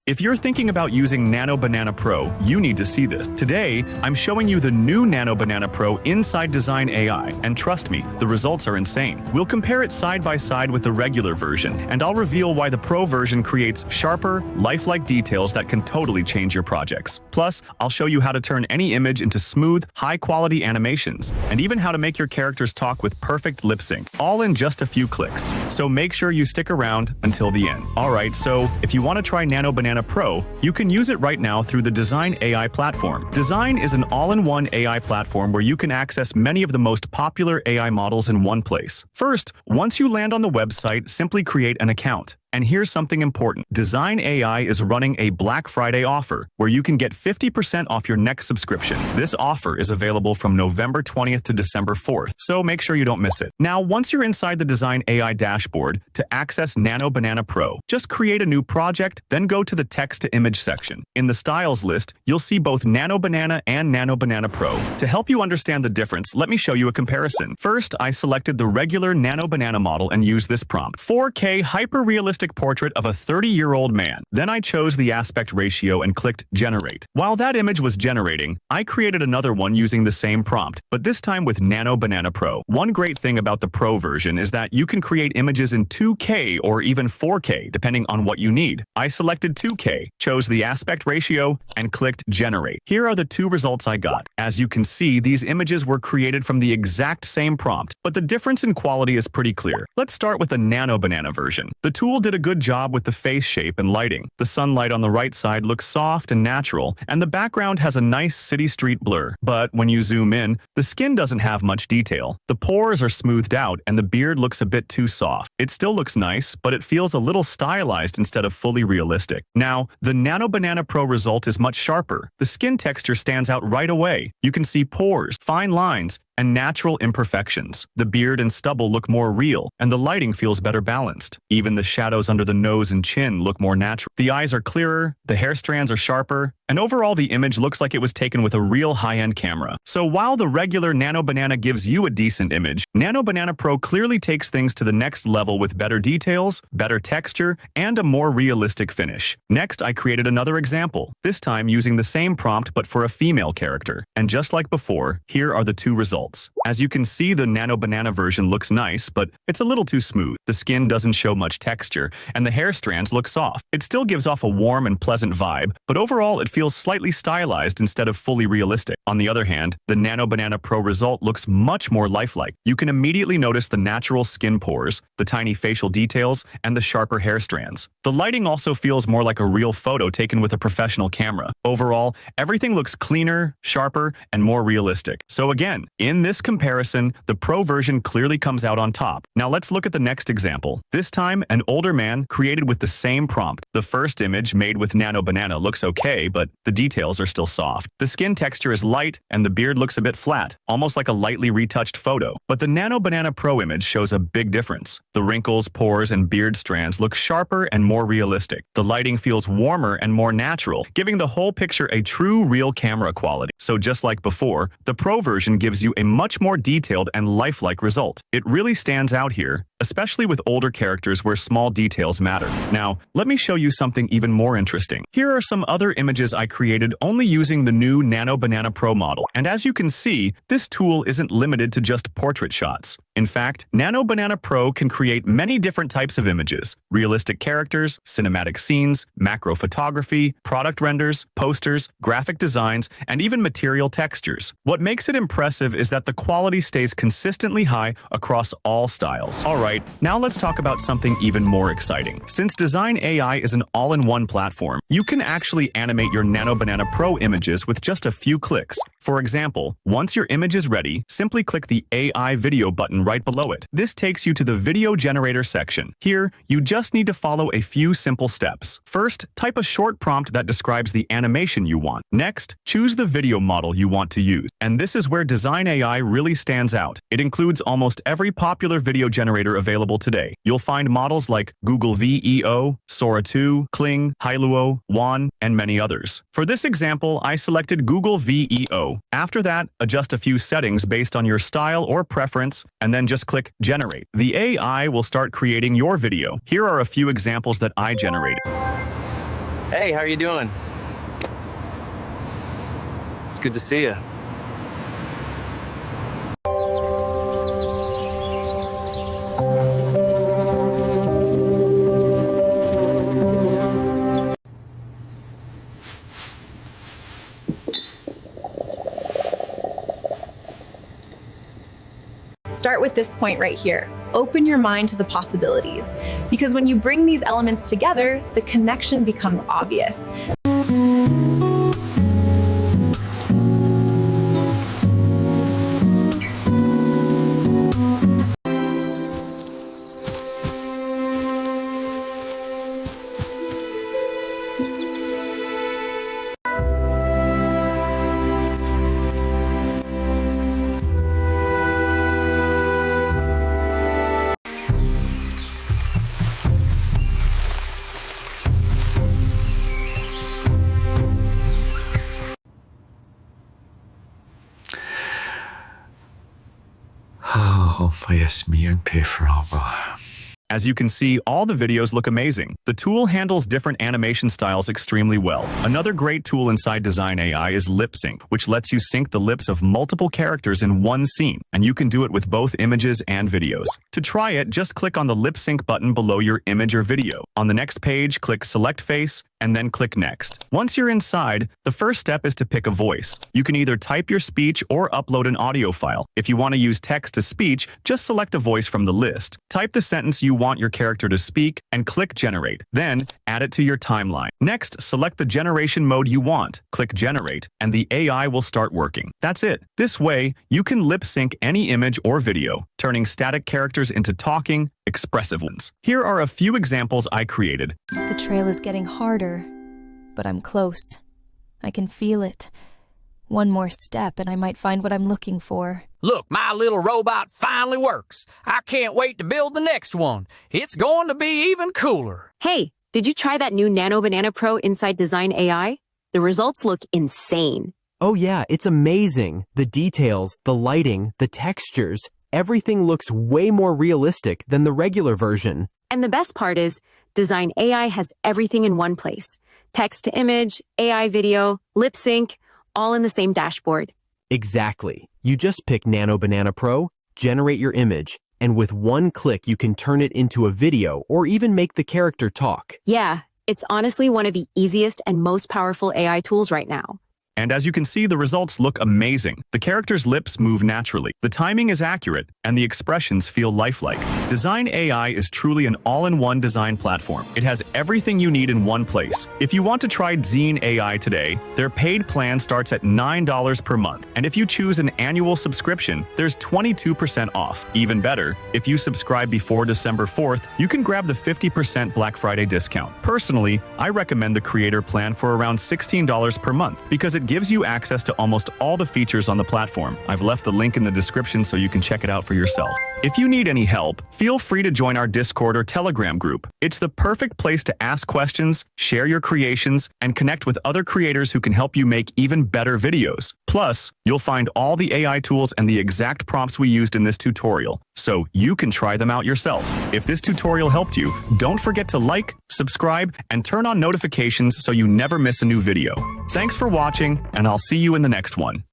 If you're thinking about using Nano Banana Pro, you need to see this. Today, I'm showing you the new Nano Banana Pro inside Dzine AI, and trust me, the results are insane. We'll compare it side by side with the regular version, and I'll reveal why the Pro version creates sharper, lifelike details that can totally change your projects. Plus, I'll show you how to turn any image into smooth, high-quality animations, and even how to make your characters talk with perfect lip sync, all in just a few clicks. So make sure you stick around until the end. Alright, so if you want to try Nano Banana Pro, you can use it right now through the Dzine AI platform. Dzine is an all-in-one AI platform where you can access many of the most popular AI models in one place. First, once you land on the website, simply create an account. And here's something important. Dzine AI is running a Black Friday offer where you can get 50% off your next subscription. This offer is available from November 20th to December 4th, so make sure you don't miss it. Now, once you're inside the Dzine AI dashboard, to access Nano Banana Pro, just create a new project, then go to the text-to-image section. In the styles list, you'll see both Nano Banana and Nano Banana Pro. To help you understand the difference, let me show you a comparison. First, I selected the regular Nano Banana model and used this prompt: 4K hyper-realistic portrait of a 30-year-old man. Then I chose the aspect ratio and clicked generate. While that image was generating, I created another one using the same prompt, but this time with Nano Banana Pro. One great thing about the Pro version is that you can create images in 2K or even 4K, depending on what you need. I selected 2K, chose the aspect ratio, and clicked generate. Here are the two results I got. As you can see, these images were created from the exact same prompt, but the difference in quality is pretty clear. Let's start with the Nano Banana version. The tool did a good job with the face shape and lighting. The sunlight on the right side looks soft and natural, and the background has a nice city-street blur. But when you zoom in, the skin doesn't have much detail. The pores are smoothed out, and the beard looks a bit too soft. It still looks nice, but it feels a little stylized instead of fully realistic. Now, the Nano Banana Pro result is much sharper. The skin texture stands out right away. You can see pores, fine lines, and natural imperfections. The beard and stubble look more real, and the lighting feels better balanced. Even the shadows under the nose and chin look more natural. The eyes are clearer, the hair strands are sharper, and overall the image looks like it was taken with a real high-end camera. So while the regular Nano Banana gives you a decent image, Nano Banana Pro clearly takes things to the next level with better details, better texture, and a more realistic finish. Next, I created another example, this time using the same prompt but for a female character. And just like before, here are the two results. As you can see, the Nano Banana version looks nice, but it's a little too smooth. The skin doesn't show much texture, and the hair strands look soft. It still gives off a warm and pleasant vibe, but overall it feels slightly stylized instead of fully realistic. On the other hand, the Nano Banana Pro result looks much more lifelike. You can immediately notice the natural skin pores, the tiny facial details, and the sharper hair strands. The lighting also feels more like a real photo taken with a professional camera. Overall, everything looks cleaner, sharper, and more realistic. So again, in this comparison, the Pro version clearly comes out on top. Now let's look at the next example. This time, an older man created with the same prompt. The first image made with Nano Banana looks okay, but the details are still soft. The skin texture is light, and the beard looks a bit flat, almost like a lightly retouched photo. But the Nano Banana Pro image shows a big difference. The wrinkles, pores, and beard strands look sharper and more realistic. The lighting feels warmer and more natural, giving the whole picture a true real camera quality. So just like before, the Pro version gives you a much more detailed and lifelike result. It really stands out here, especially with older characters where small details matter. Now, let me show you something even more interesting. Here are some other images I created only using the new Nano Banana Pro model. And as you can see, this tool isn't limited to just portrait shots. In fact, Nano Banana Pro can create many different types of images: realistic characters, cinematic scenes, macro photography, product renders, posters, graphic designs, and even material textures. What makes it impressive is that the quality stays consistently high across all styles. Alright, now let's talk about something even more exciting. Since Dzine AI is an all-in-one platform, you can actually animate your Nano Banana Pro images with just a few clicks. For example, once your image is ready, simply click the AI video button right below it. This takes you to the video generator section. Here, you just need to follow a few simple steps. First, type a short prompt that describes the animation you want. Next, choose the video model you want to use. And this is where Dzine AI really stands out. It includes almost every popular video generator available today. You'll find models like Google VEO, Sora 2, Kling, Hailuo, Wan, and many others. For this example, I selected Google VEO. After that, adjust a few settings based on your style or preference, and then just click Generate. The AI will start creating your video. Here are a few examples that I generated. Hey, how are you doing? It's good to see you. Start with this point right here. Open your mind to the possibilities, because when you bring these elements together, the connection becomes obvious. Pojazd mi en pefraba. As you can see, all the videos look amazing. The tool handles different animation styles extremely well. Another great tool inside Dzine AI is lip sync, which lets you sync the lips of multiple characters in one scene, and you can do it with both images and videos. To try it, just click on the lip sync button below your image or video. On the next page, click Select Face, and then click Next. Once you're inside, the first step is to pick a voice. You can either type your speech or upload an audio file. If you want to use text to speech, just select a voice from the list. Type the sentence you want your character to speak and click Generate. Then, add it to your timeline. Next, select the generation mode you want. Click Generate, and the AI will start working. That's it. This way, you can lip sync any image or video, turning static characters into talking, expressive ones. Here are a few examples I created. The trail is getting harder, but I'm close. I can feel it. One more step and I might find what I'm looking for. Look, my little robot finally works. I can't wait to build the next one. It's going to be even cooler. Hey, did you try that new Nano Banana Pro inside Dzine AI? The results look insane. Oh yeah, it's amazing. The details, the lighting, the textures, everything looks way more realistic than the regular version. And the best part is, Dzine AI has everything in one place. Text to image, AI video, lip sync, all in the same dashboard. Exactly. You just pick Nano Banana Pro, generate your image, and with one click you can turn it into a video or even make the character talk. Yeah, it's honestly one of the easiest and most powerful AI tools right now. And as you can see, the results look amazing. The characters' lips move naturally, the timing is accurate, and the expressions feel lifelike. Dzine AI is truly an all-in-one design platform. It has everything you need in one place. If you want to try Dzine AI today, their paid plan starts at $9 per month. And if you choose an annual subscription, there's 22% off. Even better, if you subscribe before December 4th, you can grab the 50% Black Friday discount. Personally, I recommend the creator plan for around $16 per month because it gives you access to almost all the features on the platform. I've left the link in the description so you can check it out for yourself. If you need any help, feel free to join our Discord or Telegram group. It's the perfect place to ask questions, share your creations, and connect with other creators who can help you make even better videos. Plus, you'll find all the AI tools and the exact prompts we used in this tutorial, so you can try them out yourself. If this tutorial helped you, don't forget to like, subscribe, and turn on notifications so you never miss a new video. Thanks for watching, and I'll see you in the next one.